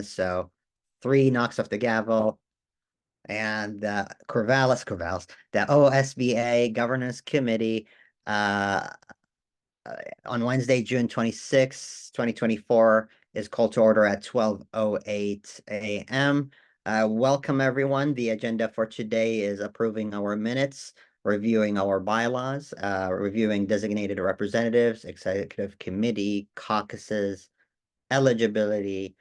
So 3 knocks off the gavel. And Corvallis, the OSBA Governance Committee on Wednesday, June 26, 2024 is called to order at 12:08 a.m. Welcome, everyone. The agenda for today is approving our minutes, reviewing our bylaws, reviewing designated representatives, executive committee, caucuses, eligibility,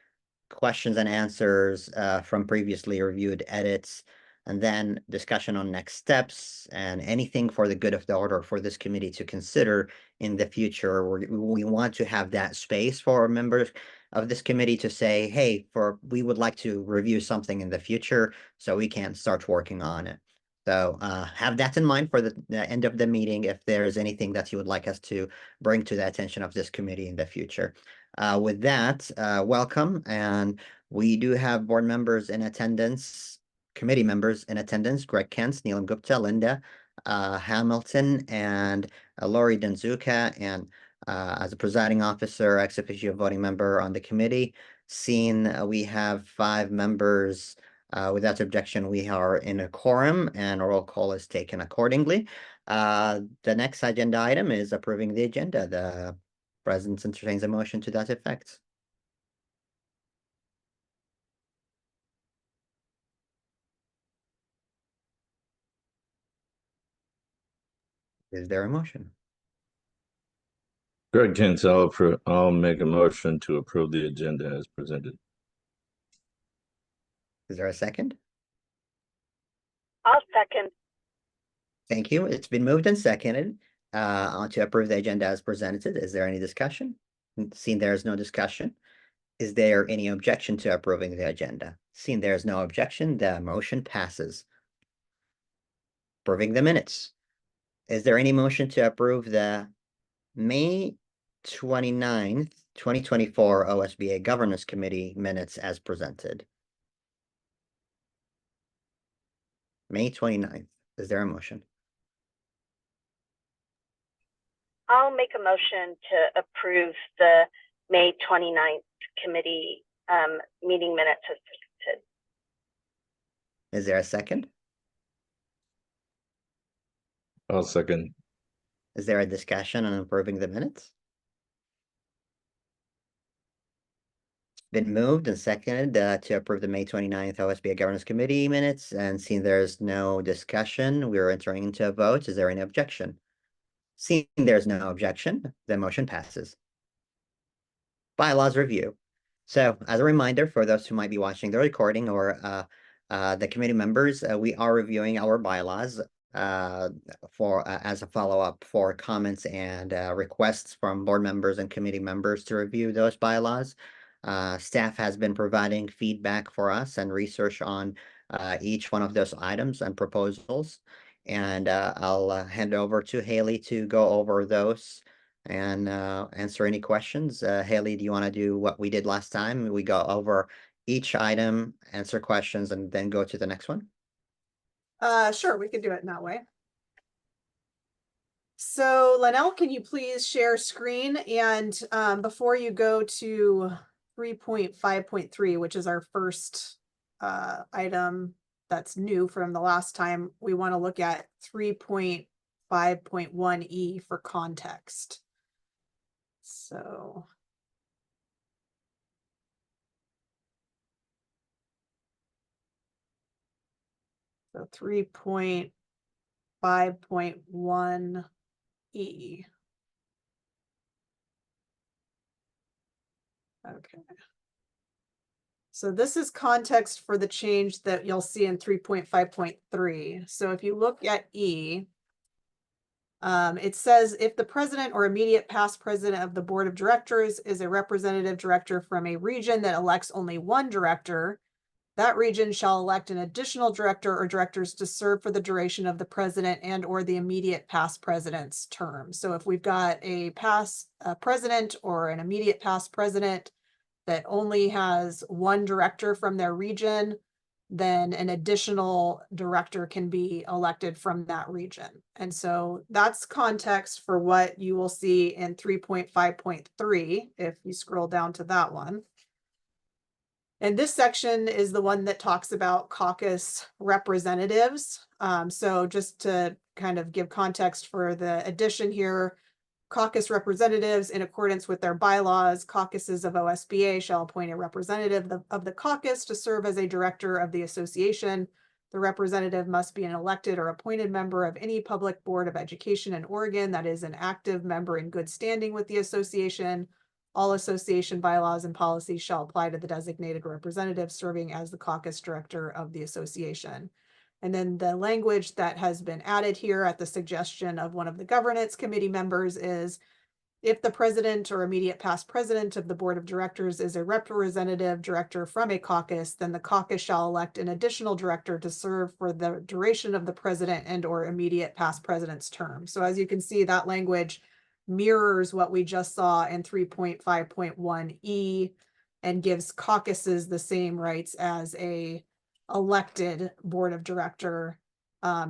questions and answers from previously reviewed edits, and then discussion on next steps and anything for the good of the order for this committee to consider in the future. We want to have that space for members of this committee to say, hey, we would like to review something in the future so we can start working on it. So have that in mind for the end of the meeting if there's anything that you would like us to bring to the attention of this committee in the future. With that, welcome. And we do have board members in attendance, committee members in attendance, Greg Kentz, Neelam Gupta, Linda Hamilton, and Lori Denzuka. And as a presiding officer, ex officio voting member on the committee, seeing we have 5 members. Without objection, we are in a quorum and a roll call is taken accordingly. The next agenda item is approving the agenda. The President entertains a motion to that effect. Is there a motion? Greg Kentz, I'll make a motion to approve the agenda as presented. Is there a second? I'll second. Thank you. It's been moved and seconded to approve the agenda as presented. Is there any discussion? Seeing there is no discussion, is there any objection to approving the agenda? Seeing there is no objection, the motion passes. Approving the minutes. Is there any motion to approve the May 29th, 2024 OSBA Governance Committee minutes as presented? May 29th. Is there a motion? I'll make a motion to approve the May 29th committee meeting minutes as presented. Is there a second? I'll second. Is there a discussion on approving the minutes? Been moved and seconded to approve the May 29th OSBA Governance Committee minutes, and seeing there's no discussion, we're entering into a vote. Is there any objection? Seeing there's no objection, the motion passes. Bylaws review. So as a reminder for those who might be watching the recording or the committee members, we are reviewing our bylaws as a follow-up for comments and requests from board members and committee members to review those bylaws. Staff has been providing feedback for us and research on each one of those items and proposals. And I'll hand over to Haley to go over those and answer any questions. Haley, do you want to do what we did last time? We go over each item, answer questions, and then go to the next one? Sure, we can do it in that way. So Linnell, can you please share screen? And before you go to 3.5.3, which is our first item that's new from the last time, we want to look at 3.5.1E for context. So So 3.5.1E. Okay. So this is context for the change that you'll see in 3.5.3. So if you look at E, it says if the president or immediate past president of the board of directors is a representative director from a region that elects only one director, that region shall elect an additional director or directors to serve for the duration of the president and or the immediate past president's term. So if we've got a past president or an immediate past president that only has one director from their region, then an additional director can be elected from that region. And so that's context for what you will see in 3.5.3 if you scroll down to that one. And this section is the one that talks about caucus representatives. So just to kind of give context for the addition here, caucus representatives, in accordance with their bylaws, caucuses of OSBA shall appoint a representative of the caucus to serve as a director of the association. The representative must be an elected or appointed member of any public board of education in Oregon that is an active member in good standing with the association. All association bylaws and policies shall apply to the designated representative serving as the caucus director of the association. And then the language that has been added here at the suggestion of one of the governance committee members is, if the president or immediate past president of the board of directors is a representative director from a caucus, then the caucus shall elect an additional director to serve for the duration of the president and or immediate past president's term. So as you can see, that language mirrors what we just saw in 3.5.1E and gives caucuses the same rights as a elected board of director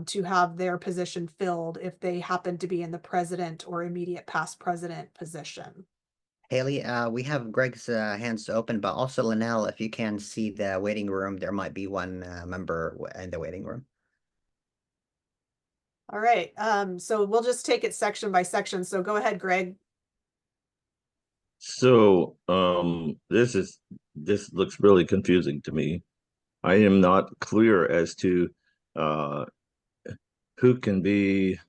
to have their position filled if they happen to be in the president or immediate past president position. Haley, we have Greg's hands open, but also Linnell, if you can see the waiting room, there might be one member in the waiting room. All right, so we'll just take it section by section. So go ahead, Greg. So, this looks really confusing to me. I am not clear as to who can be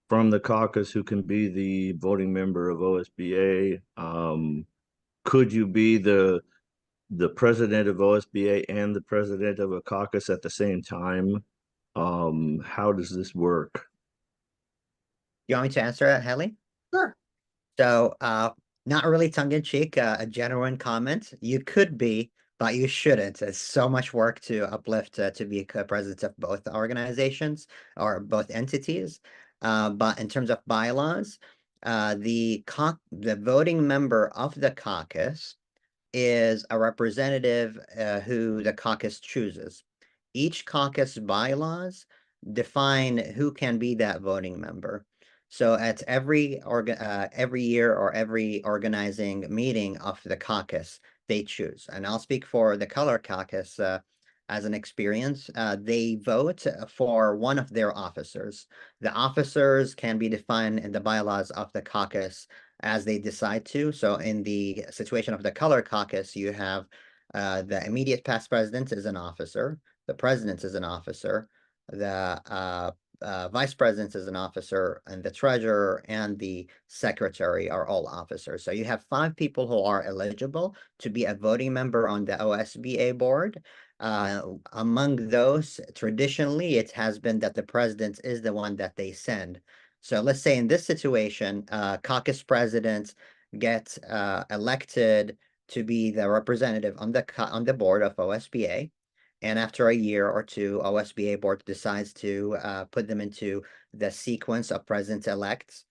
from the caucus, who can be the voting member of OSBA. Could you be the president of OSBA and the president of a caucus at the same time? How does this work? You want me to answer that, Haley? Sure. So, not really tongue-in-cheek, a genuine comment. You could be, but you shouldn't. It's so much work to uplift to be president of both organizations or both entities. But in terms of bylaws, the voting member of the caucus is a representative who the caucus chooses. Each caucus bylaws define who can be that voting member. So at every year or every organizing meeting of the caucus, they choose. And I'll speak for the Color Caucus as an experience. They vote for one of their officers. The officers can be defined in the bylaws of the caucus as they decide to. So in the situation of the Color Caucus, you have the immediate past president is an officer, the president is an officer, the vice president is an officer, and the treasurer and the secretary are all officers. So you have 5 people who are eligible to be a voting member on the OSBA board. Among those, traditionally, it has been that the president is the one that they send. So let's say in this situation, caucus president gets elected to be the representative on the board of OSBA. And after a year or two, OSBA board decides to put them into the sequence of presidents-elects,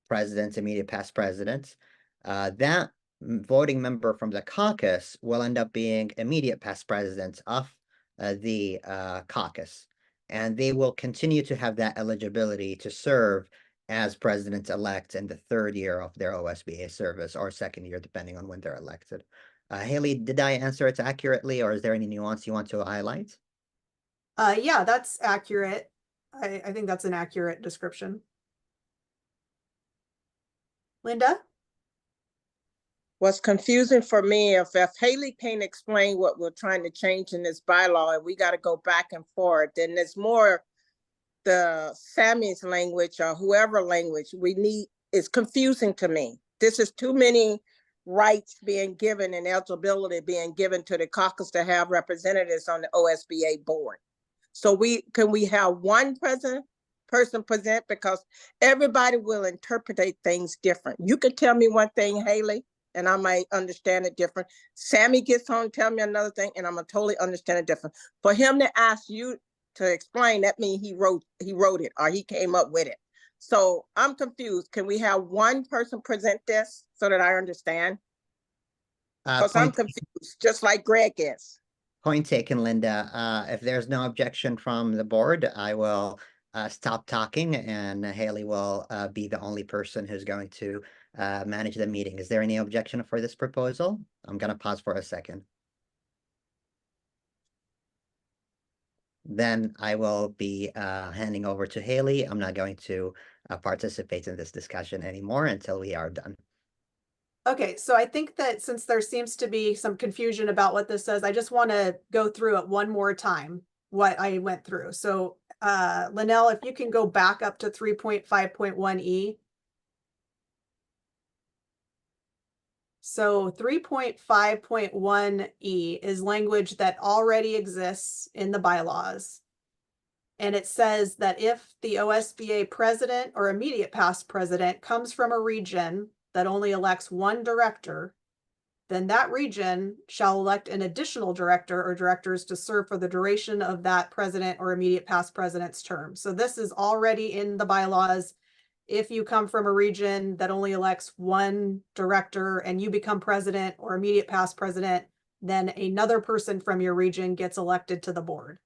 presidents, immediate past presidents. That voting member from the caucus will end up being immediate past presidents of the caucus. And they will continue to have that eligibility to serve as president-elect in the 3rd year of their OSBA service or 2nd year, depending on when they're elected. Haley, did I answer it accurately, or is there any nuance you want to highlight? Yeah, that's accurate. I think that's an accurate description. Linda? What's confusing for me, if Haley can't explain what we're trying to change in this bylaw and we got to go back and forth, then there's more the Sammy's language or whoever language we need is confusing to me. This is too many rights being given and eligibility being given to the caucus to have representatives on the OSBA board. So can we have one person present, because everybody will interpret things different. You could tell me one thing, Haley, and I might understand it different. Sammy gets on, tell me another thing, and I'm gonna totally understand it different. For him to ask you to explain, that means he wrote it or he came up with it. So I'm confused. Can we have one person present this so that I understand? Because I'm confused, just like Greg is. Point taken, Linda. If there's no objection from the board, I will stop talking, and Haley will be the only person who's going to manage the meeting. Is there any objection for this proposal? I'm going to pause for a second. then I will be handing over to Haley. I'm not going to participate in this discussion anymore until we are done. Okay, so I think that since there seems to be some confusion about what this says, I just want to go through it one more time, what I went through. So Linnell, if you can go back up to 3.5.1E. So 3.5.1E is language that already exists in the bylaws. And it says that if the OSBA president or immediate past president comes from a region that only elects one director, then that region shall elect an additional director or directors to serve for the duration of that president or immediate past president's term. So this is already in the bylaws. If you come from a region that only elects one director and you become president or immediate past president, then another person from your region gets elected to the board.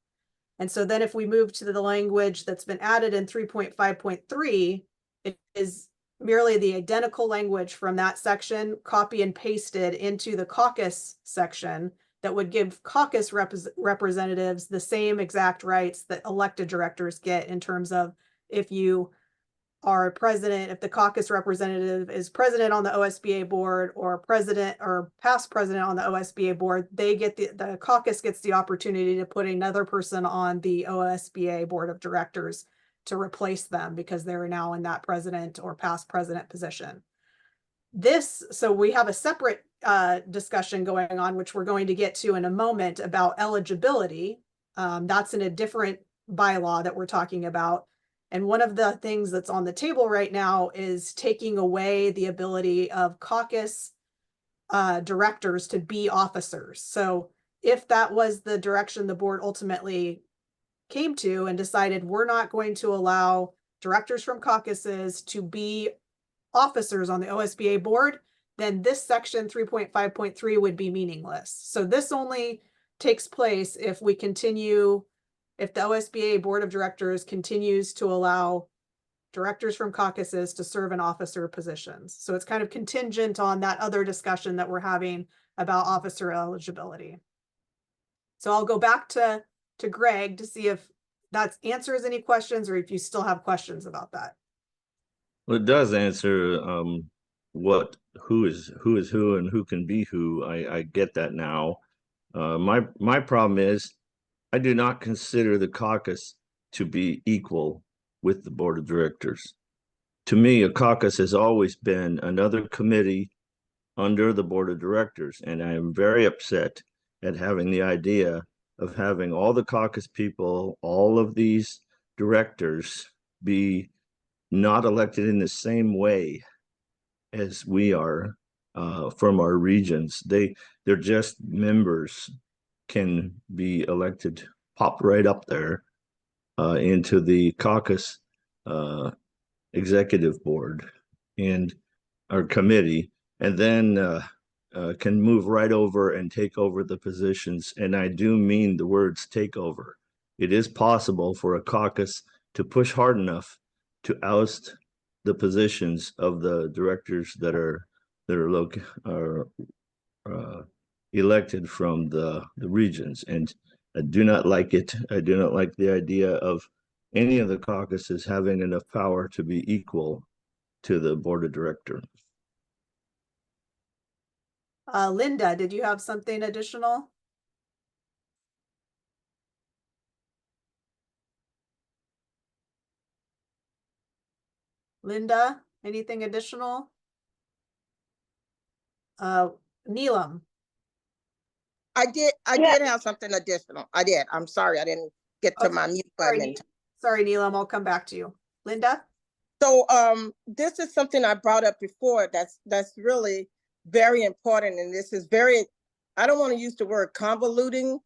And so then if we move to the language that's been added in 3.5.3, it is merely the identical language from that section, copy and pasted into the caucus section that would give caucus representatives the same exact rights that elected directors get in terms of if you are president, if the caucus representative is president on the OSBA board or president or past president on the OSBA board, they get the caucus gets the opportunity to put another person on the OSBA board of directors to replace them because they're now in that president or past president position. So we have a separate discussion going on, which we're going to get to in a moment about eligibility. That's in a different bylaw that we're talking about. And one of the things that's on the table right now is taking away the ability of caucus directors to be officers. So if that was the direction the board ultimately came to and decided we're not going to allow directors from caucuses to be officers on the OSBA board, then this section 3.5.3 would be meaningless. So this only takes place if we continue, if the OSBA board of directors continues to allow directors from caucuses to serve in officer positions. So it's kind of contingent on that other discussion that we're having about officer eligibility. So I'll go back to Greg to see if that answers any questions or if you still have questions about that. Well, it does answer who is who and who can be who. I get that now. My problem is I do not consider the caucus to be equal with the board of directors. To me, a caucus has always been another committee under the board of directors, and I am very upset at having the idea of having all the caucus people, all of these directors be not elected in the same way as we are from our regions. They're just members, can be elected, pop right up there into the caucus executive board and our committee, and then can move right over and take over the positions. And I do mean the words take over. It is possible for a caucus to push hard enough to oust the positions of the directors that are elected from the regions. And I do not like it. I do not like the idea of any of the caucuses having enough power to be equal to the board of directors. Linda, did you have something additional? Linda, anything additional? Neelam. I did have something additional. I did. I'm sorry, I didn't get to my mute button. Sorry, Neelam, I'll come back to you. Linda? So this is something I brought up before that's really very important, and this is very, I don't want to use the word convoluting,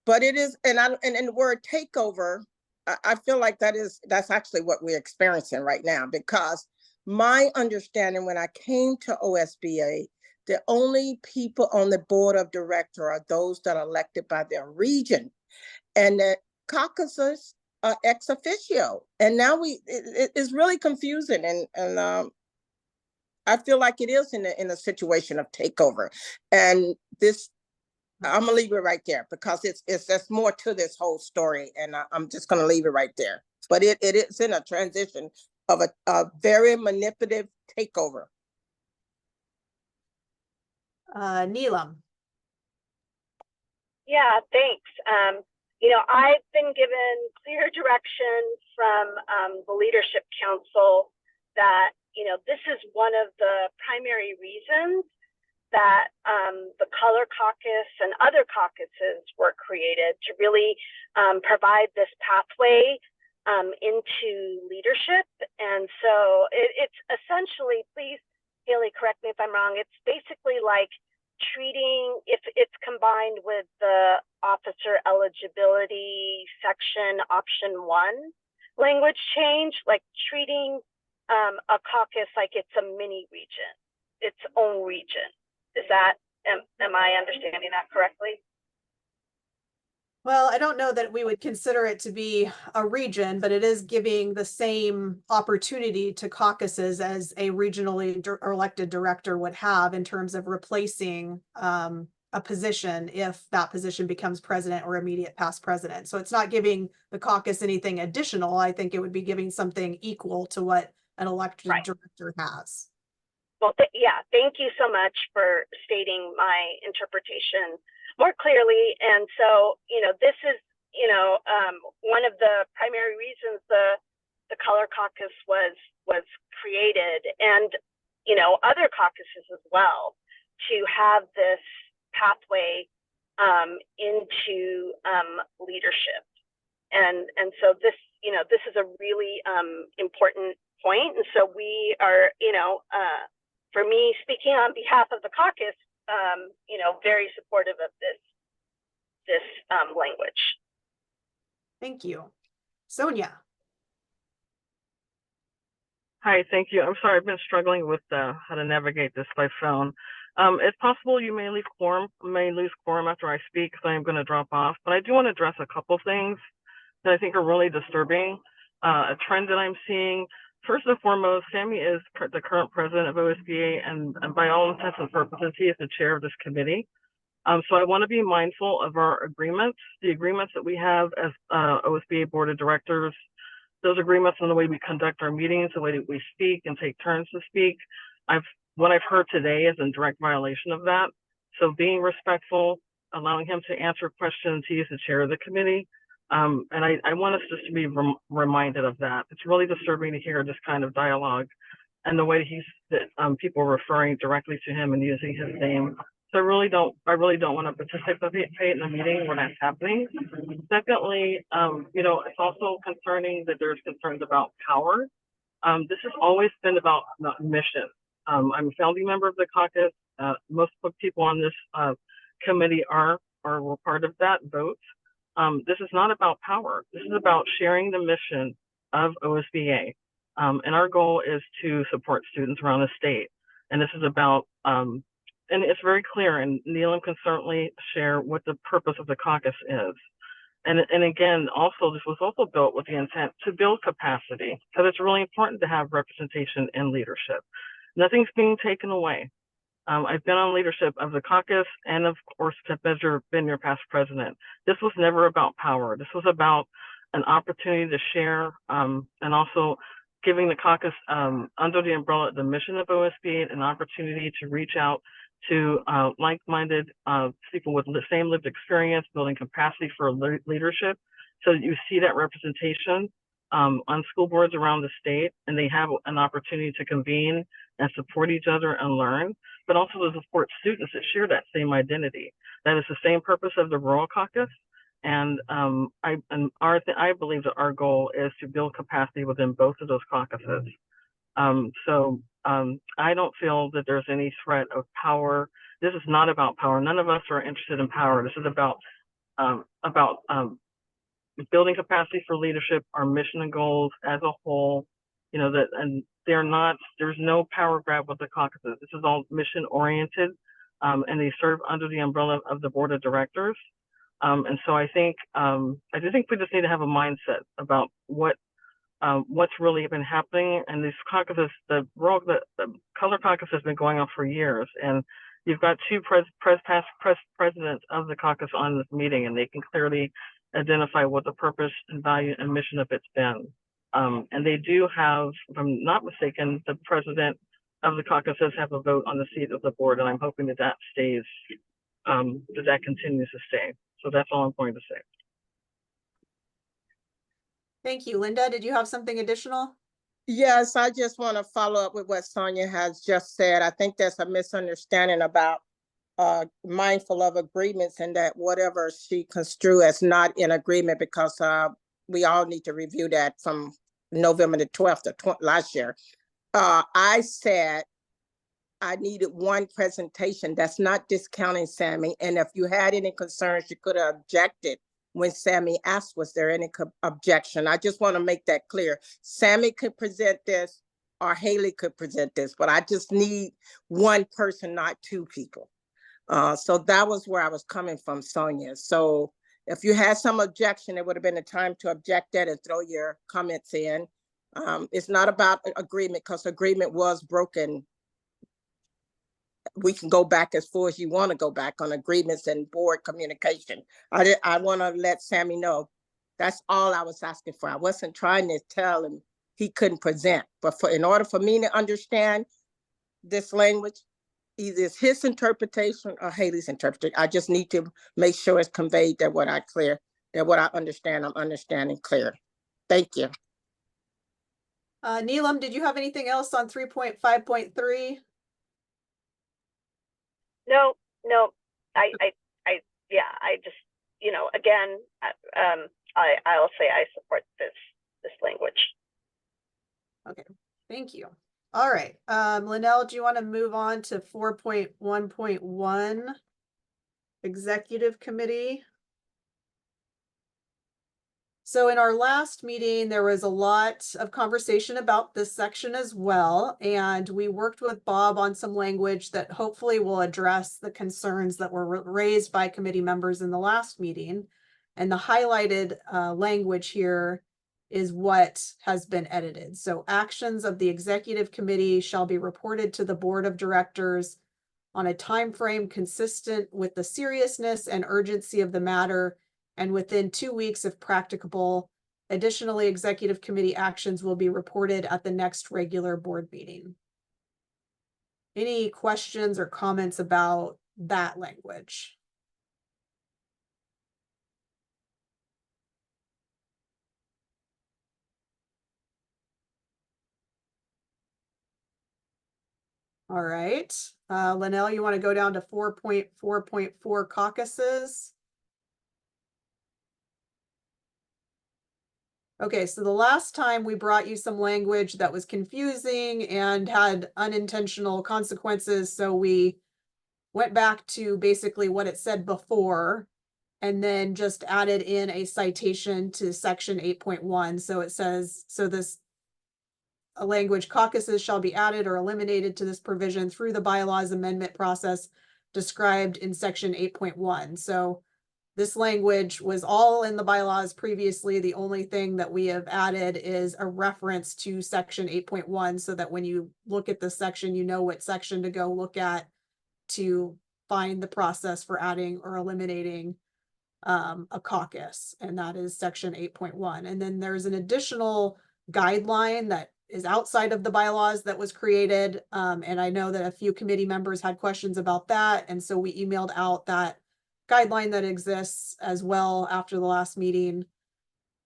but it is, and the word takeover, I feel like that's actually what we're experiencing right now, because my understanding when I came to OSBA, the only people on the board of directors are those that are elected by their region, and the caucuses are ex officio. And now it's really confusing, and I feel like it is in a situation of takeover. And this I'm gonna leave it right there because it's there's more to this whole story, and I'm just gonna leave it right there. But it is in a transition of a very manipulative takeover. Neelam. Yeah, thanks. I've been given clear direction from the Leadership Council that, this is one of the primary reasons that the Color Caucus and other caucuses were created to really provide this pathway into leadership. And so it's essentially, please, Haley, correct me if I'm wrong, it's basically like treating, if it's combined with the officer eligibility section option 1 language change, like treating a caucus like it's a mini region, its own region. Is that, am I understanding that correctly? Well, I don't know that we would consider it to be a region, but it is giving the same opportunity to caucuses as a regionally elected director would have in terms of replacing a position if that position becomes president or immediate past president. So it's not giving the caucus anything additional. I think it would be giving something equal to what an elected director has. Well, yeah, thank you so much for stating my interpretation more clearly. And so, this is, one of the primary reasons the Color Caucus was created, and, other caucuses as well, to have this pathway into leadership. And so this, this is a really important point. And so we are, for me, speaking on behalf of the caucus, very supportive of this language. Thank you. Sonia. Hi, thank you. I'm sorry, I've been struggling with how to navigate this by phone. It's possible you may lose quorum after I speak, because I am going to drop off. But I do want to address a couple things that I think are really disturbing. A trend that I'm seeing. First and foremost, Sammy is the current president of OSBA, and by all intents and purposes, he is the chair of this committee. So I want to be mindful of our agreements, the agreements that we have as OSBA board of directors, those agreements on the way we conduct our meetings, the way that we speak and take turns to speak. What I've heard today is in direct violation of that. So being respectful, allowing him to answer questions. He is the chair of the committee. And I want us just to be reminded of that. It's really disturbing to hear this kind of dialogue and the way that people are referring directly to him and using his name. So I really don't want to participate in the meeting when that's happening. Secondly, it's also concerning that there's concerns about power. This has always been about mission. I'm a founding member of the caucus. Most of the people on this committee were part of that vote. This is not about power. This is about sharing the mission of OSBA. And our goal is to support students around the state. And this is about, and it's very clear, and Neelam can certainly share what the purpose of the caucus is. And again, also, this was also built with the intent to build capacity, because it's really important to have representation in leadership. Nothing's being taken away. I've been on leadership of the caucus and of course, been your past president. This was never about power. This was about an opportunity to share and also giving the caucus under the umbrella of the mission of OSBA an opportunity to reach out to like-minded people with the same lived experience, building capacity for leadership. So you see that representation on school boards around the state, and they have an opportunity to convene and support each other and learn, but also to support students that share that same identity. That is the same purpose of the Rural Caucus. And I believe that our goal is to build capacity within both of those caucuses. I don't feel that there's any threat of power. This is not about power. None of us are interested in power. This is about building capacity for leadership, our mission and goals as a whole. And there's no power grab with the caucuses. This is all mission oriented, and they serve under the umbrella of the board of directors. And so I do think we just need to have a mindset about what's really been happening. And these caucuses, the Color Caucus has been going on for years, and you've got two past presidents of the caucus on this meeting, and they can clearly identify what the purpose and value and mission of it's been. And they do have, if I'm not mistaken, the president of the caucus does have a vote on the seat of the board, and I'm hoping that that stays, that continues to stay. So that's all I'm going to say. Thank you. Linda, did you have something additional? Yes, I just want to follow up with what Sonia has just said. I think there's a misunderstanding about mindful of agreements, and that whatever she construe as not in agreement, because we all need to review that from November the 12th of last year. I said I needed one presentation. That's not discounting Sammy. And if you had any concerns, you could have objected when Sammy asked, was there any objection? I just want to make that clear. Sammy could present this, or Haley could present this, but I just need one person, not two people. So that was where I was coming from, Sonia. So if you had some objection, it would have been a time to object that and throw your comments in. It's not about agreement, because agreement was broken. We can go back as far as you want to go back on agreements and board communication. I want to let Sammy know that's all I was asking for. I wasn't trying to tell him he couldn't present, but in order for me to understand this language, either it's his interpretation or Haley's interpretation. I just need to make sure it's conveyed that what I understand, I'm understanding clear. Thank you. Neelam, did you have anything else on 3.5.3? No, I just, again, I'll say I support this language. Okay, thank you. All right, Linnell, do you want to move on to 4.1.1, Executive Committee? So in our last meeting, there was a lot of conversation about this section as well, and we worked with Bob on some language that hopefully will address the concerns that were raised by committee members in the last meeting. And the highlighted language here is what has been edited. So actions of the executive committee shall be reported to the board of directors on a time frame consistent with the seriousness and urgency of the matter, and within 2 weeks if practicable. Additionally, executive committee actions will be reported at the next regular board meeting. Any questions or comments about that language? All right, Linnell, you want to go down to 4.4.4 caucuses? Okay, so the last time we brought you some language that was confusing and had unintentional consequences, so we went back to basically what it said before, and then just added in a citation to section 8.1. So it says, so this a language, caucuses shall be added or eliminated to this provision through the bylaws amendment process described in section 8.1. So this language was all in the bylaws previously. The only thing that we have added is a reference to section 8.1, so that when you look at the section, you know what section to go look at to find the process for adding or eliminating a caucus, and that is section 8.1. And then there's an additional guideline that is outside of the bylaws that was created. And I know that a few committee members had questions about that. And so we emailed out that guideline that exists as well after the last meeting.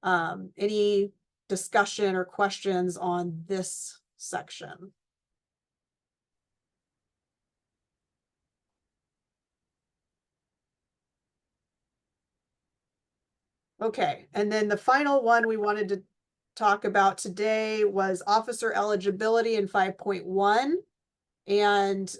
Any discussion or questions on this section? Okay, and then the final one we wanted to talk about today was officer eligibility in 5.1. And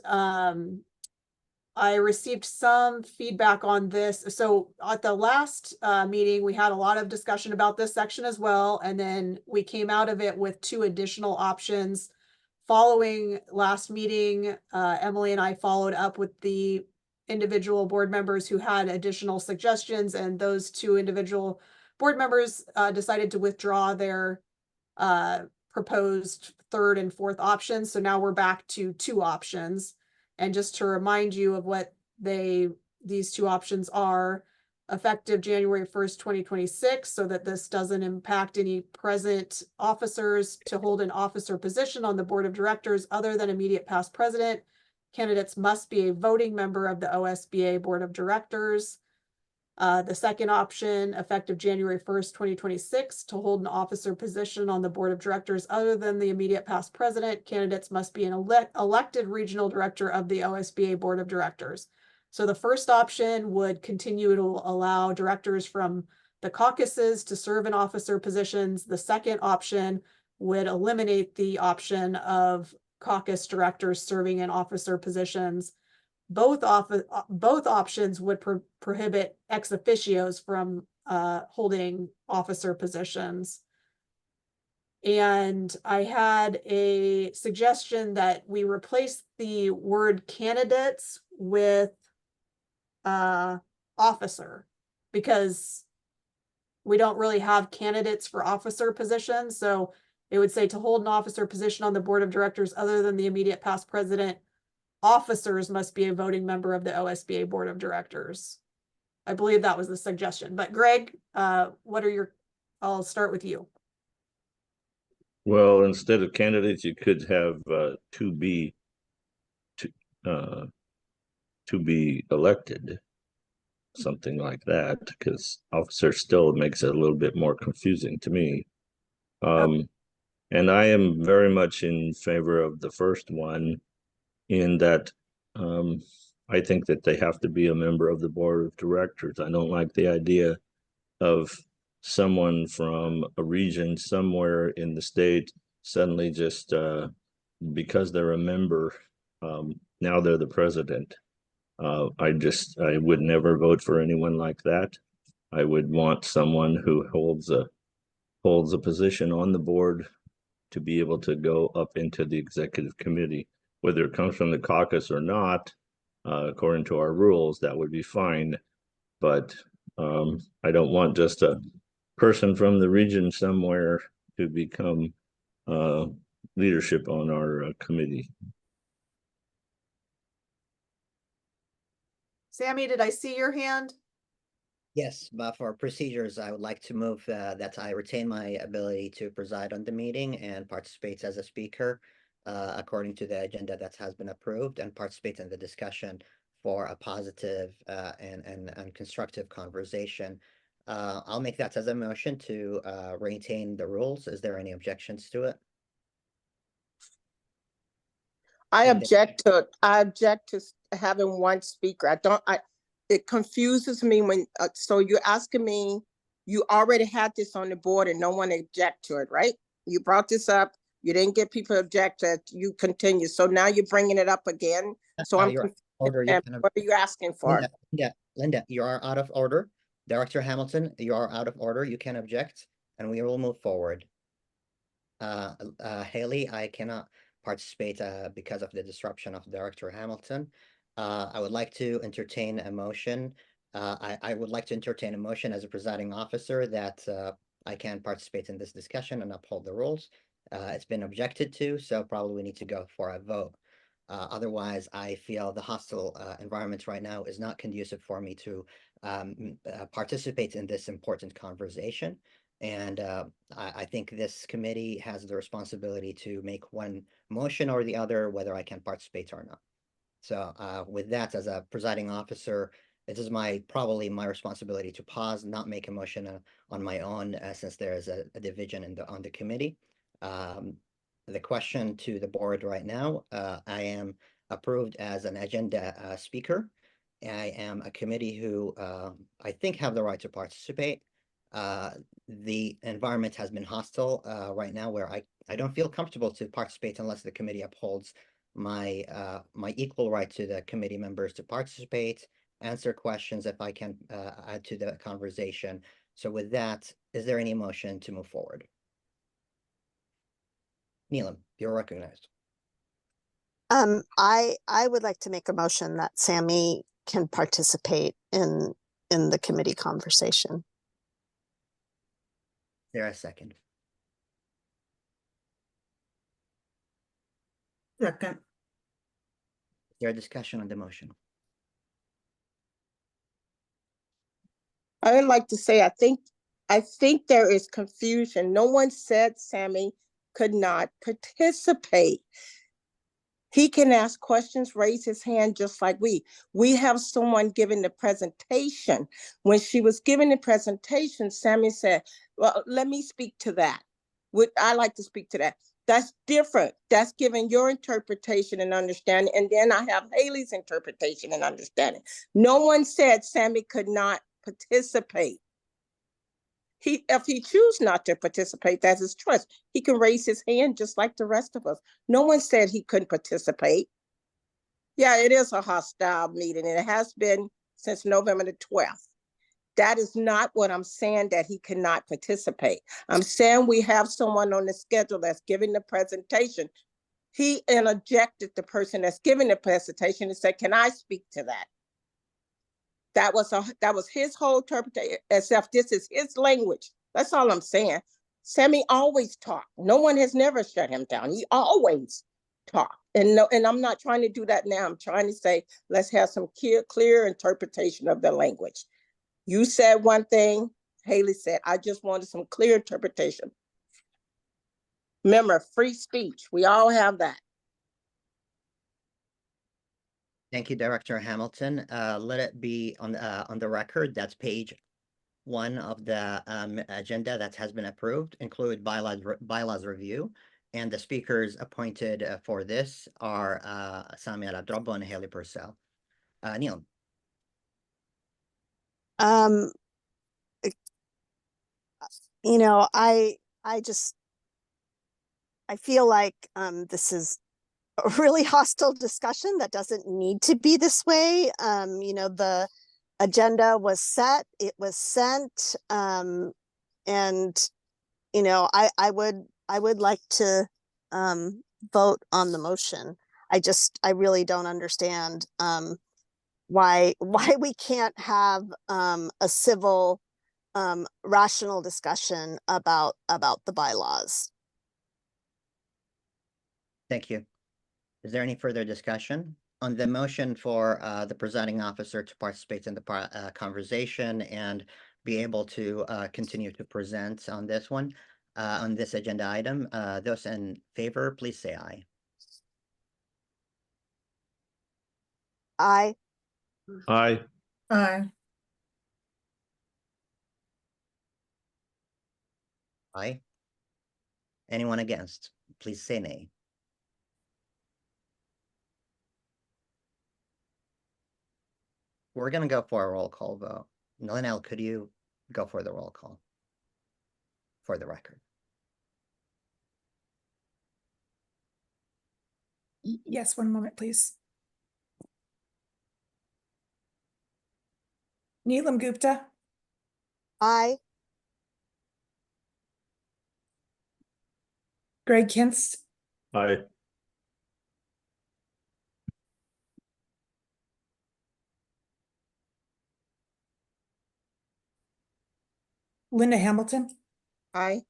I received some feedback on this. So at the last meeting, we had a lot of discussion about this section as well. And then we came out of it with 2 additional options. Following last meeting, Emily and I followed up with the individual board members who had additional suggestions, and those 2 individual board members decided to withdraw their proposed 3rd and 4th options. So now we're back to 2 options. And just to remind you of what these two options are, effective January 1st, 2026, so that this doesn't impact any present officers to hold an officer position on the board of directors other than immediate past president. Candidates must be a voting member of the OSBA board of directors. The second option, effective January 1st, 2026, to hold an officer position on the board of directors other than the immediate past president, candidates must be an elected regional director of the OSBA board of directors. So the first option would continue to allow directors from the caucuses to serve in officer positions. The second option would eliminate the option of caucus directors serving in officer positions. Both options would prohibit ex officios from holding officer positions. And I had a suggestion that we replace the word candidates with officer, because we don't really have candidates for officer positions. So it would say to hold an officer position on the board of directors other than the immediate past president, officers must be a voting member of the OSBA board of directors. I believe that was the suggestion. But Greg, what are your, I'll start with you. Well, instead of candidates, you could have to be elected, something like that, because officer still makes it a little bit more confusing to me. And I am very much in favor of the first one, in that I think that they have to be a member of the board of directors. I don't like the idea of someone from a region somewhere in the state suddenly just because they're a member, now they're the president. I would never vote for anyone like that. I would want someone who holds a position on the board to be able to go up into the executive committee, whether it comes from the caucus or not. According to our rules, that would be fine. But I don't want just a person from the region somewhere to become leadership on our committee. Sammy, did I see your hand? Yes, but for procedures, I would like to move that I retain my ability to preside on the meeting and participate as a speaker according to the agenda that has been approved, and participate in the discussion for a positive and constructive conversation. I'll make that as a motion to retain the rules. Is there any objections to it? I object to having one speaker. It confuses me when, so you're asking me, you already had this on the board and no one object to it, right? You brought this up, you didn't get people to object to it, you continue. So now you're bringing it up again. So I'm confused. Order, What are you asking for? Linda, you are out of order. Director Hamilton, you are out of order. You can object and we will move forward. Haley, I cannot participate because of the disruption of Director Hamilton. I would like to entertain a motion. I would like to entertain a motion as a presiding officer that I can participate in this discussion and uphold the rules. It's been objected to, so probably we need to go for a vote. Otherwise, I feel the hostile environment right now is not conducive for me to participate in this important conversation. And I think this committee has the responsibility to make one motion or the other, whether I can participate or not. So with that, as a presiding officer, it is probably my responsibility to pause, not make a motion on my own, since there is a division on the committee. The question to the board right now, I am approved as an agenda speaker. I am a committee who I think have the right to participate. The environment has been hostile right now, where I don't feel comfortable to participate unless the committee upholds my equal right to the committee members to participate, answer questions if I can add to the conversation. So with that, is there any motion to move forward? Neelam, you're recognized. I would like to make a motion that Sammy can participate in the committee conversation. Is there a second? Second. there a discussion on the motion? I would like to say, I think there is confusion. No one said Sammy could not participate. He can ask questions, raise his hand just like we have someone giving the presentation. When she was giving the presentation, Sammy said, well, let me speak to that. I like to speak to that. That's different. That's giving your interpretation and understanding. And then I have Haley's interpretation and understanding. No one said Sammy could not participate. If he chooses not to participate, that's his choice. He can raise his hand just like the rest of us. No one said he couldn't participate. Yeah, it is a hostile meeting, and it has been since November the 12th. That is not what I'm saying, that he cannot participate. I'm saying we have someone on the schedule that's giving the presentation. He interjected the person that's giving the presentation and said, can I speak to that? That was his whole interpretation, as if this is his language. That's all I'm saying. Sammy always talked. No one has never shut him down. He always talked. And I'm not trying to do that now. I'm trying to say, let's have some clear interpretation of the language. You said one thing, Haley said, I just wanted some clear interpretation. Remember, free speech. We all have that. Thank you, Director Hamilton. Let it be on the record. That's page 1 of the agenda that has been approved, include bylaws review, and the speakers appointed for this are Sammy Aladrobo and Haley Purcell. Neil. You know, I feel like this is a really hostile discussion that doesn't need to be this way. You know, the agenda was set, it was sent, and you know, I would like to vote on the motion. I really don't understand why we can't have a civil rational discussion about the bylaws. Thank you. Is there any further discussion on the motion for the presiding officer to participate in the conversation and be able to continue to present on this one, on this agenda item? Those in favor, please say aye. Aye. Aye. Aye. Aye. Anyone against? Please say nay. We're going to go for a roll call vote. Linnell, could you go for the roll call for the record? Yes, one moment, please. Neelam Gupta, Aye. Greg Kinst, Aye. Linda Hamilton, Aye.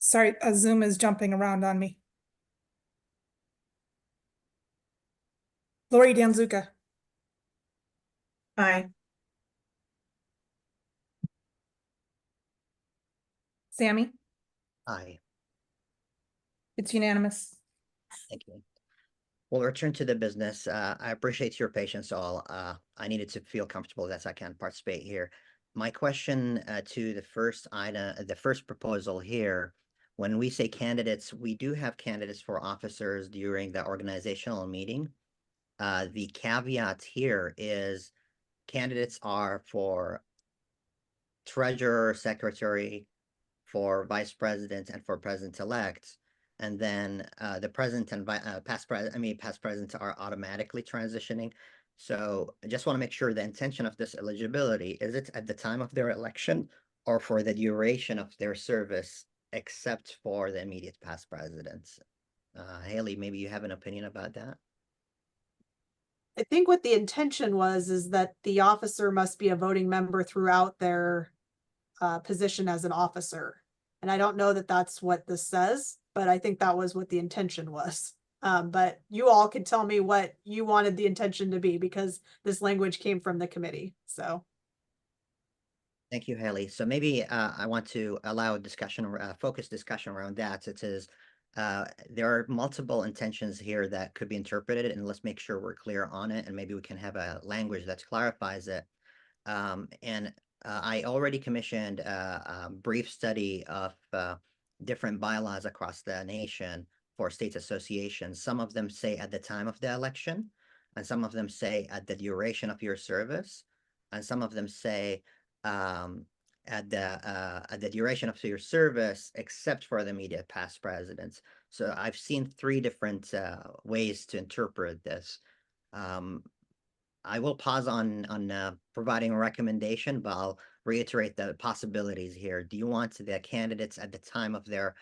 sorry, Zoom is jumping around on me. Lori Danzuka. Aye. Sammy, Aye. it's unanimous. Thank you. We'll return to the business. I appreciate your patience all. I needed to feel comfortable that I can participate here. My question to the first item, the first proposal here, when we say candidates, we do have candidates for officers during the organizational meeting. The caveat here is candidates are for treasurer, secretary, for vice president, and for president-elect. And then the present and past presidents are automatically transitioning. So I just want to make sure the intention of this eligibility, is it at the time of their election or for the duration of their service, except for the immediate past presidents? Haley, maybe you have an opinion about that? I think what the intention was is that the officer must be a voting member throughout their position as an officer. And I don't know that that's what this says, but I think that was what the intention was. But you all could tell me what you wanted the intention to be, because this language came from the committee, so. Thank you, Haley. So maybe I want to allow a discussion, focused discussion around that. It says there are multiple intentions here that could be interpreted, and let's make sure we're clear on it, and maybe we can have a language that clarifies it. And I already commissioned a brief study of different bylaws across the nation for state associations. Some of them say at the time of the election, and some of them say at the duration of your service, and some of them say at the duration of your service, except for the immediate past presidents. So I've seen three different ways to interpret this. I will pause on providing a recommendation, but I'll reiterate the possibilities here. Do you want the candidates at the time of their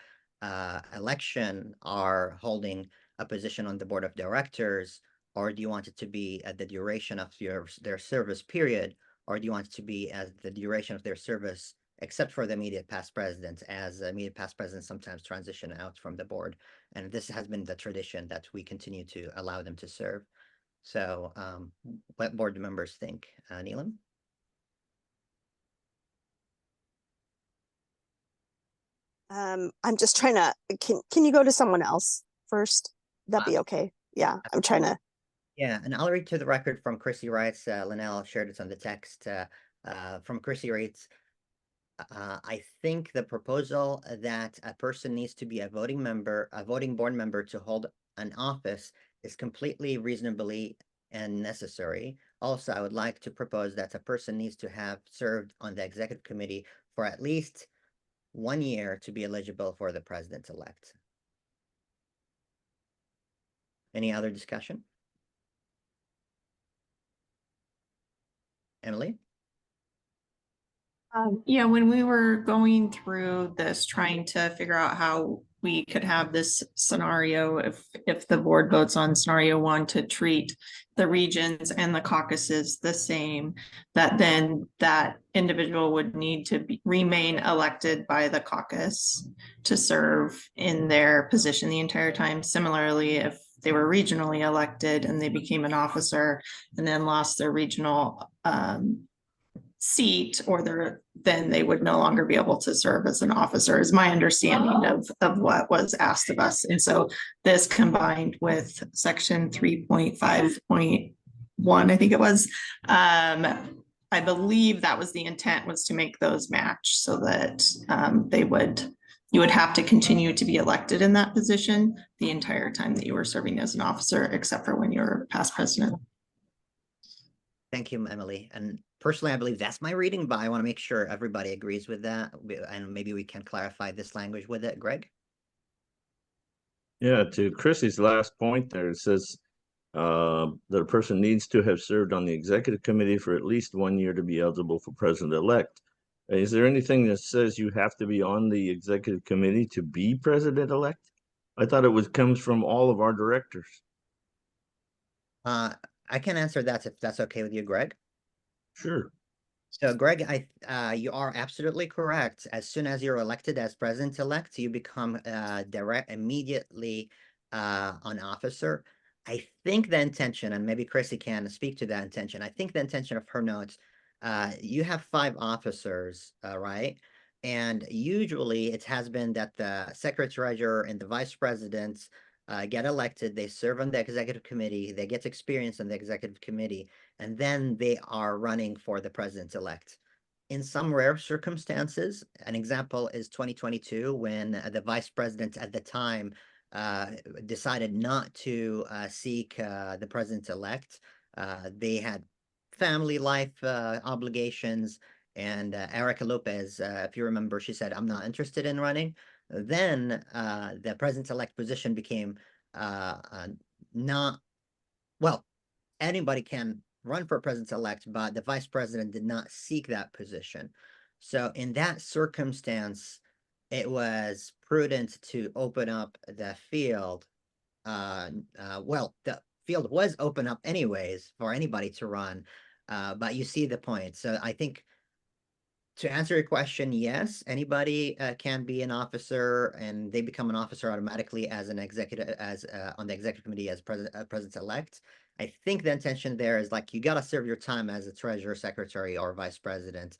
election are holding a position on the board of directors, or do you want it to be at the duration of their service period, or do you want it to be at the duration of their service, except for the immediate past presidents, as immediate past presidents sometimes transition out from the board, and this has been the tradition that we continue to allow them to serve. So what board members think? Neelam? I'm just trying to, can you go to someone else first? That'd be okay. Yeah, I'm trying to. Yeah, and I'll read to the record from Chrissy Wright's, Linnell shared it on the text, from Chrissy Wright's. I think the proposal that a person needs to be a voting board member to hold an office is completely reasonably and necessary. Also, I would like to propose that a person needs to have served on the executive committee for at least 1 year to be eligible for the president-elect. Any other discussion? Emily? Yeah, when we were going through this, trying to figure out how we could have this scenario, if the board votes on scenario 1 to treat the regions and the caucuses the same, that then that individual would need to remain elected by the caucus to serve in their position the entire time. Similarly, if they were regionally elected and they became an officer and then lost their regional seat, or then they would no longer be able to serve as an officer, is my understanding of what was asked of us. And so this combined with section 3.5.1, I think it was, I believe that was the intent, was to make those match so that you would have to continue to be elected in that position the entire time that you were serving as an officer, except for when you were past president. Thank you, Emily. And personally, I believe that's my reading, but I want to make sure everybody agrees with that. And maybe we can clarify this language with it. Greg? Yeah, to Chrissy's last point there, it says that a person needs to have served on the executive committee for at least 1 year to be eligible for president-elect. Is there anything that says you have to be on the executive committee to be president-elect? I thought it comes from all of our directors. I can answer that if that's okay with you, Greg. Sure. So Greg, you are absolutely correct. As soon as you're elected as president-elect, you become immediately an officer. I think the intention, and maybe Chrissy can speak to that intention. I think the intention of her notes, you have 5 officers, right? And usually it has been that the secretary-treasurer and the vice presidents get elected, they serve on the executive committee, they get experience on the executive committee, and then they are running for the president-elect. In some rare circumstances, an example is 2022, when the vice president at the time decided not to seek the president-elect. They had family life obligations, and Erica Lopez, if you remember, she said, "I'm not interested in running." Then the president-elect position became not, well, anybody can run for president-elect, but the vice president did not seek that position. So in that circumstance, it was prudent to open up the field. Well, the field was open up anyways for anybody to run, but you see the point. So I think To answer your question, yes, anybody can be an officer, and they become an officer automatically as an executive, as on the executive committee as president-elect. I think the intention there is like you got to serve your time as a treasurer, secretary, or vice president.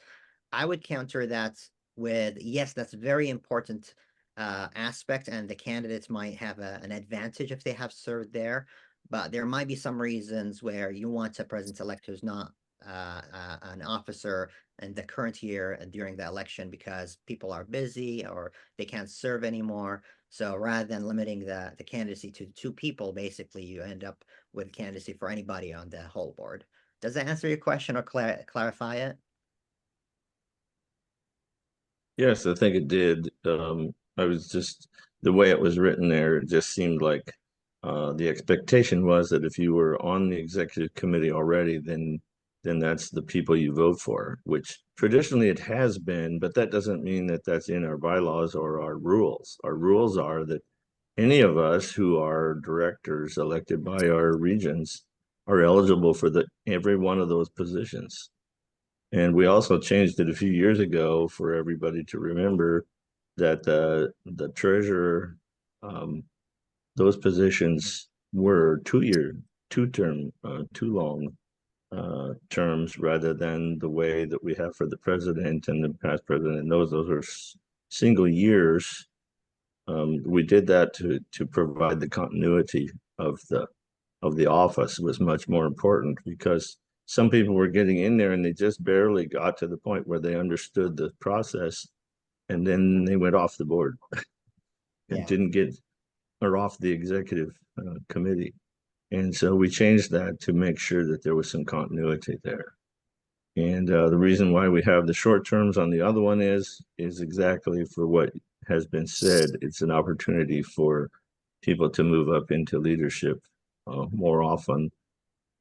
I would counter that with yes, that's a very important aspect, and the candidates might have an advantage if they have served there. But there might be some reasons where you want a president-elect who's not an officer in the current year during the election because people are busy or they can't serve anymore. So rather than limiting the candidacy to 2 people, basically you end up with candidacy for anybody on the whole board. Does that answer your question or clarify it? Yes, I think it did. I was just, the way it was written there, it just seemed like the expectation was that if you were on the executive committee already, then that's the people you vote for, which traditionally it has been, but that doesn't mean that that's in our bylaws or our rules. Our rules are that any of us who are directors elected by our regions are eligible for every one of those positions. And we also changed it a few years ago for everybody to remember that the treasurer, those positions were 2-year, 2-term, 2 long terms rather than the way that we have for the president and the past president. And those are single years. We did that to provide the continuity of the office was much more important because some people were getting in there and they just barely got to the point where they understood the process, and then they went off the board and didn't get or off the executive committee. And so we changed that to make sure that there was some continuity there. And the reason why we have the short terms on the other one is exactly for what has been said. It's an opportunity for people to move up into leadership more often,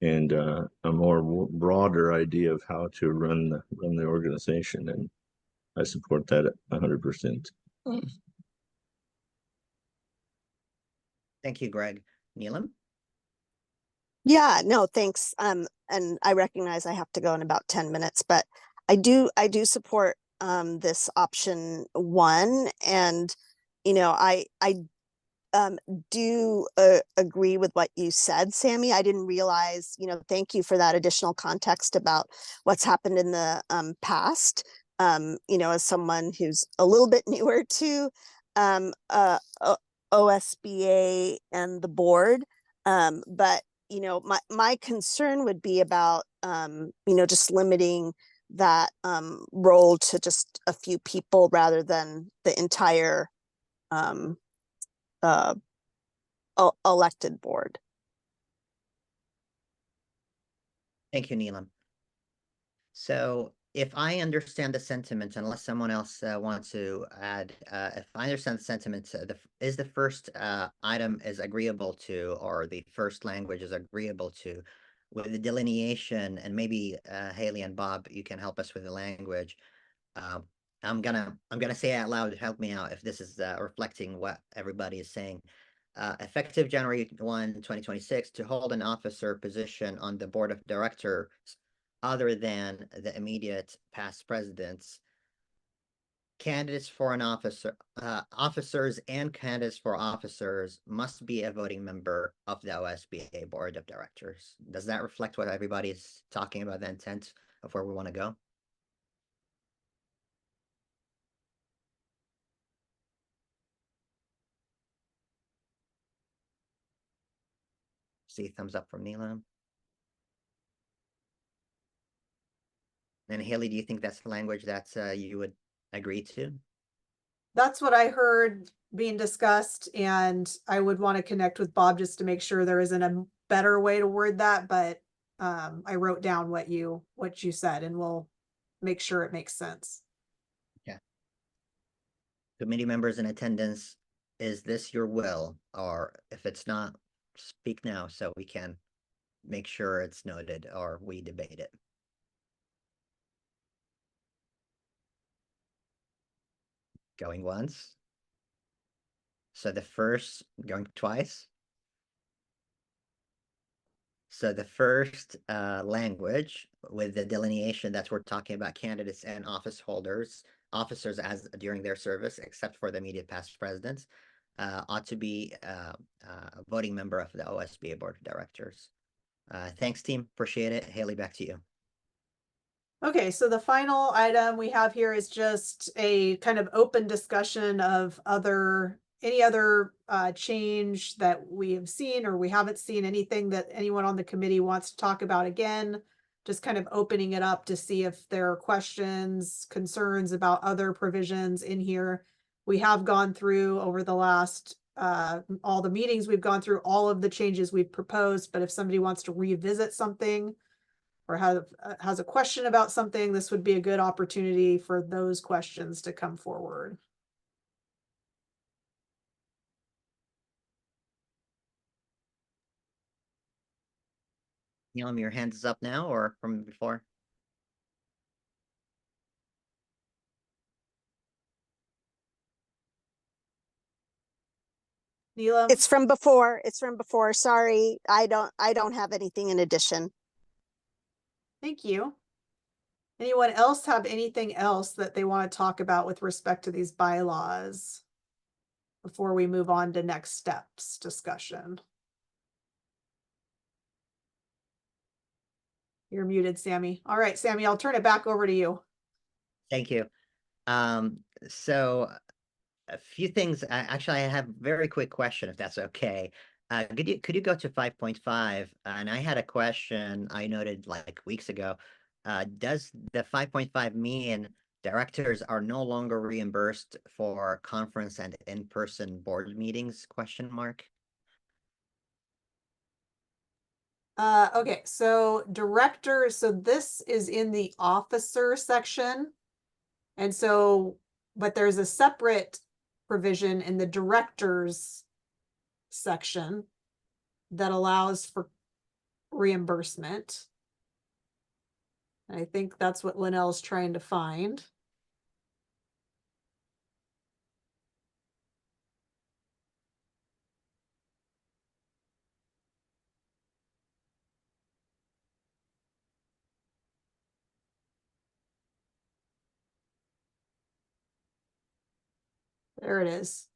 and a more broader idea of how to run the organization. And I support that 100%. Thank you, Greg. Neelam? Yeah, no, thanks. And I recognize I have to go in about 10 minutes, but I do support this option 1. And I do agree with what you said, Sammy. I didn't realize, thank you for that additional context about what's happened in the past. As someone who's a little bit newer to OSBA and the board, but my concern would be about just limiting that role to just a few people rather than the entire elected board. Thank you, Neelam. So if I understand the sentiment, unless someone else wants to add, if I understand the sentiment, is the first item is agreeable to, or the first language is agreeable to, with the delineation, and maybe Haley and Bob, you can help us with the language. I'm gonna say it out loud. Help me out if this is reflecting what everybody is saying. Effective January 1, 2026, to hold an officer position on the board of directors other than the immediate past presidents, candidates for an officers and candidates for officers must be a voting member of the OSBA board of directors. Does that reflect what everybody's talking about, the intent of where we want to go? See thumbs up from Neelam. And Haley, do you think that's the language that you would agree to? That's what I heard being discussed, and I would want to connect with Bob just to make sure there isn't a better way to word that, but I wrote down what you said, and we'll make sure it makes sense. Yeah. Committee members in attendance, is this your will? Or if it's not, speak now so we can make sure it's noted or we debate it. Going once. So the first going twice. So the first language with the delineation that we're talking about candidates and officers as during their service, except for the immediate past presidents, ought to be a voting member of the OSBA Board of Directors. Thanks, team. Appreciate it. Haley, back to you. Okay, so the final item we have here is just a kind of open discussion of any other change that we have seen or we haven't seen, anything that anyone on the committee wants to talk about again. Just kind of opening it up to see if there are questions, concerns about other provisions in here. We have gone through over the last all the meetings, we've gone through all of the changes we've proposed, but if somebody wants to revisit something or has a question about something, this would be a good opportunity for those questions to come forward. Neelam, your hand is up now or from before? Neelam? It's from before. It's from before. Sorry, I don't have anything in addition. Thank you. Anyone else have anything else that they want to talk about with respect to these bylaws before we move on to next steps discussion? You're muted, Sammy. All right, Sammy, I'll turn it back over to you. Thank you. So a few things. Actually, I have a very quick question, if that's okay. Could you go to 5.5? And I had a question I noted like weeks ago. Does the 5.5 mean directors are no longer reimbursed for conference and in-person board meetings? Question mark. Okay, so directors, so this is in the officer section. And so, but there's a separate provision in the directors section that allows for reimbursement. I think that's what Linnell's trying to find. There it is.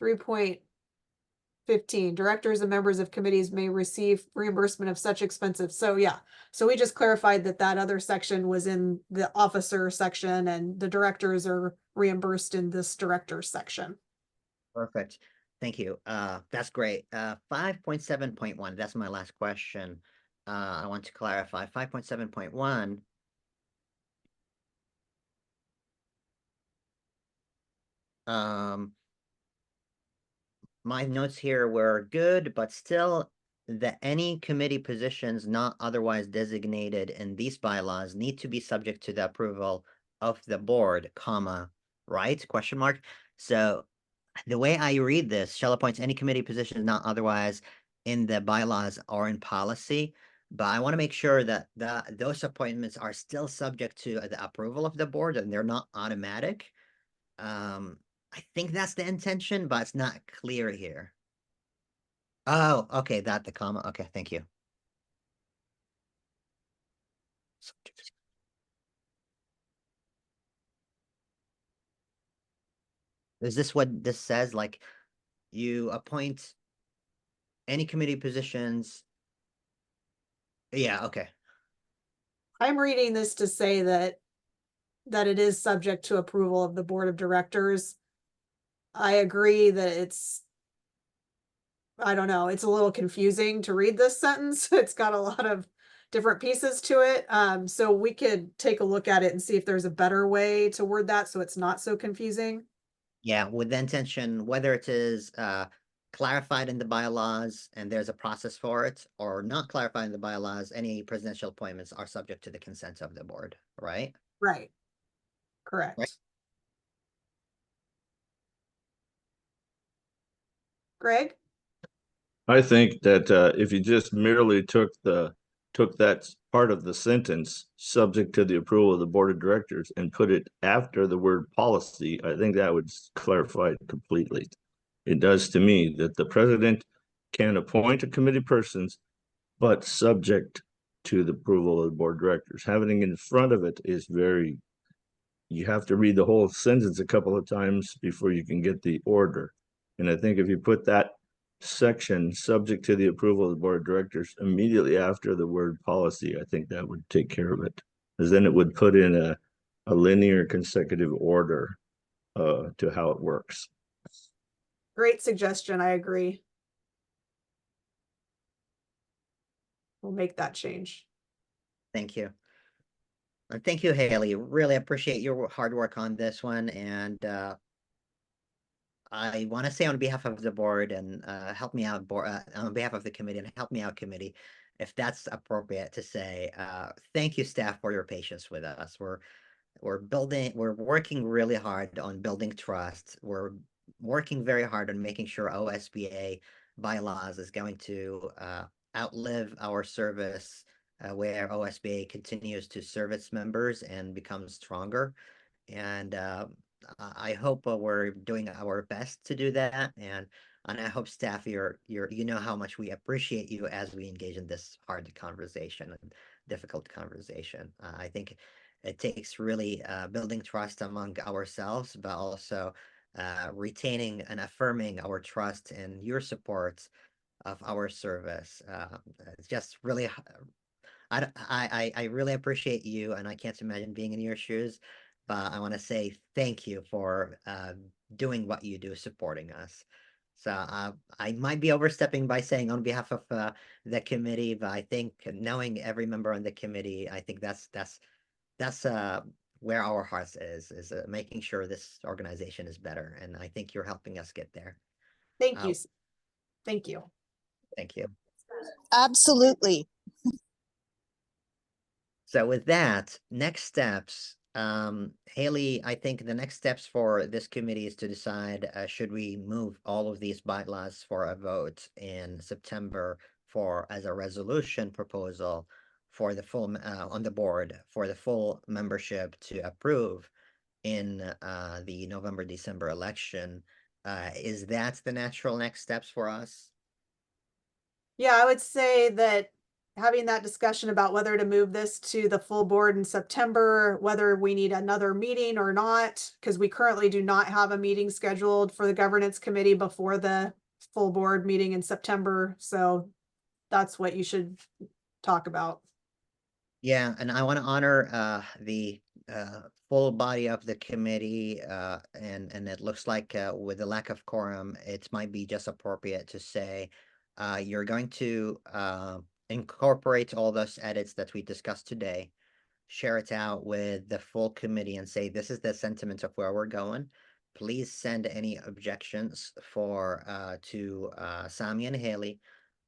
3.15, directors and members of committees may receive reimbursement of such expenses. So yeah, so we just clarified that that other section was in the officer section and the directors are reimbursed in this directors section. Perfect. Thank you. That's great. 5.7.1, that's my last question. I want to clarify 5.7.1. My notes here were good, but still that any committee positions not otherwise designated in these bylaws need to be subject to the approval of the board, comma, right? Question mark. So the way I read this, shall appoint any committee position not otherwise in the bylaws or in policy. But I want to make sure that those appointments are still subject to the approval of the board and they're not automatic. I think that's the intention, but it's not clear here. Oh, okay, the comma. Okay, thank you. Is this what this says? Like, you appoint any committee positions? Yeah, okay. I'm reading this to say that it is subject to approval of the board of directors. I agree that I don't know, it's a little confusing to read this sentence. It's got a lot of different pieces to it. So we could take a look at it and see if there's a better way to word that so it's not so confusing. Yeah, with the intention, whether it is clarified in the bylaws and there's a process for it, or not clarified in the bylaws, any presidential appointments are subject to the consent of the board, right? Right. Correct. Right. Greg? I think that if you just merely took that part of the sentence, subject to the approval of the board of directors, and put it after the word policy, I think that would clarify it completely. It does to me that the president can appoint a committee persons but subject to the approval of the board of directors. Having it in front of it is very, you have to read the whole sentence a couple of times before you can get the order. And I think if you put that section, subject to the approval of the board of directors, immediately after the word policy, I think that would take care of it. Because then it would put in a linear consecutive order to how it works. Great suggestion. I agree. We'll make that change. Thank you. And thank you, Haley. Really appreciate your hard work on this one. And I want to say on behalf of the board and help me out, board, on behalf of the committee and help me out committee, if that's appropriate to say, thank you, staff, for your patience with us. We're working really hard on building trust. We're working very hard on making sure OSBA bylaws is going to outlive our service, where OSBA continues to serve its members and becomes stronger. And I hope we're doing our best to do that. And I hope staff, you know how much we appreciate you as we engage in this hard conversation and difficult conversation. I think it takes really building trust among ourselves, but also retaining and affirming our trust and your support of our service. It's just really, I really appreciate you, and I can't imagine being in your shoes. But I want to say thank you for doing what you do, supporting us. So I might be overstepping by saying on behalf of the committee, but I think knowing every member on the committee, I think that's where our hearts is making sure this organization is better, and I think you're helping us get there. Thank you. Thank you. Thank you. Absolutely. So with that, next steps, Haley, I think the next steps for this committee is to decide, should we move all of these bylaws for a vote in September as a resolution proposal for the full, on the board, for the full membership to approve in the November, December election. Is that the natural next steps for us? Yeah, I would say that having that discussion about whether to move this to the full board in September, whether we need another meeting or not, because we currently do not have a meeting scheduled for the governance committee before the full board meeting in September. So that's what you should talk about. Yeah, and I want to honor the full body of the committee, and it looks like with the lack of quorum, it might be just appropriate to say you're going to incorporate all those edits that we discussed today, share it out with the full committee and say, this is the sentiment of where we're going. Please send any objections to Sami and Haley.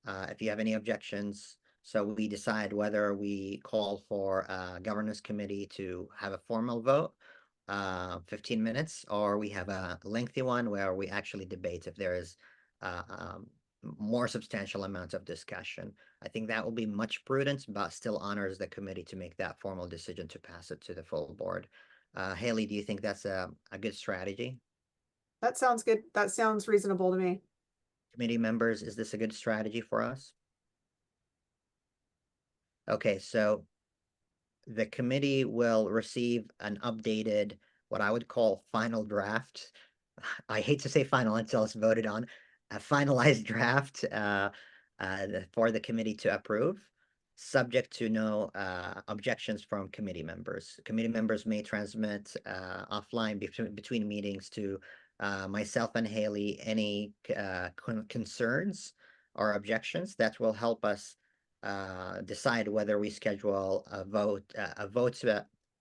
If you have any objections, so we decide whether we call for a governance committee to have a formal vote, 15 minutes, or we have a lengthy one where we actually debate if there is more substantial amounts of discussion. I think that will be much prudent, but still honors the committee to make that formal decision to pass it to the full board. Haley, do you think that's a good strategy? That sounds good. That sounds reasonable to me. Committee members, is this a good strategy for us? Okay, so the committee will receive an updated, what I would call final draft. I hate to say final until it's voted on, a finalized draft for the committee to approve, subject to no objections from committee members. Committee members may transmit offline between meetings to myself and Haley any concerns or objections that will help us decide whether we schedule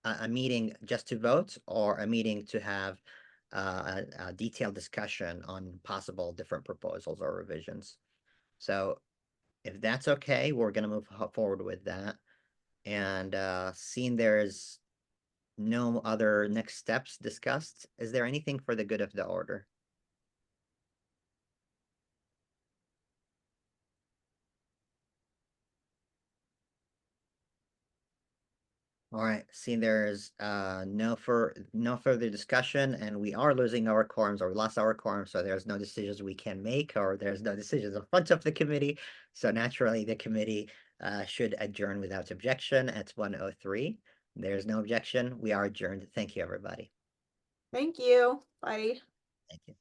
a meeting just to vote, or a meeting to have a detailed discussion on possible different proposals or revisions. So if that's okay, we're going to move forward with that. And seeing there's no other next steps discussed, is there anything for the good of the order? All right, seeing there's no further discussion, and we are losing our quorums, or we lost our quorum, so there's no decisions we can make, or there's no decisions in front of the committee. So naturally, the committee should adjourn without objection at 1:03. There's no objection. We are adjourned. Thank you, everybody. Thank you. Bye. Thank you.